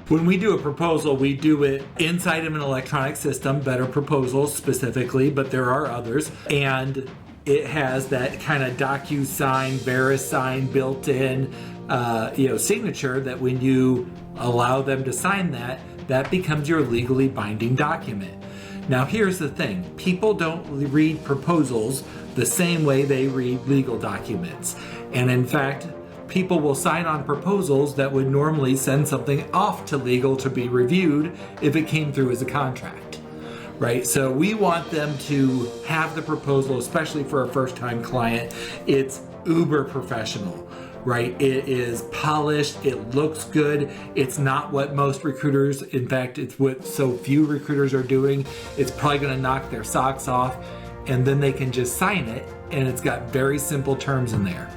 When we do a proposal, we do it inside of an electronic system, Better Proposals specifically, but there are others. And it has that kind of DocuSign, VeriSign built-in signature that when you allow them to sign that, that becomes your legally binding document. Now here's the thing, people don't read proposals the same way they read legal documents. And in fact, people will sign on proposals that would normally send something off to legal to be reviewed if it came through as a contract, right? So we want them to have the proposal, especially for a first-time client. It's uber professional, right? It is polished, it looks good. It's not what most recruiters, in fact, it's what so few recruiters are doing. It's probably gonna knock their socks off, and then they can just sign it, and it's got very simple terms in there.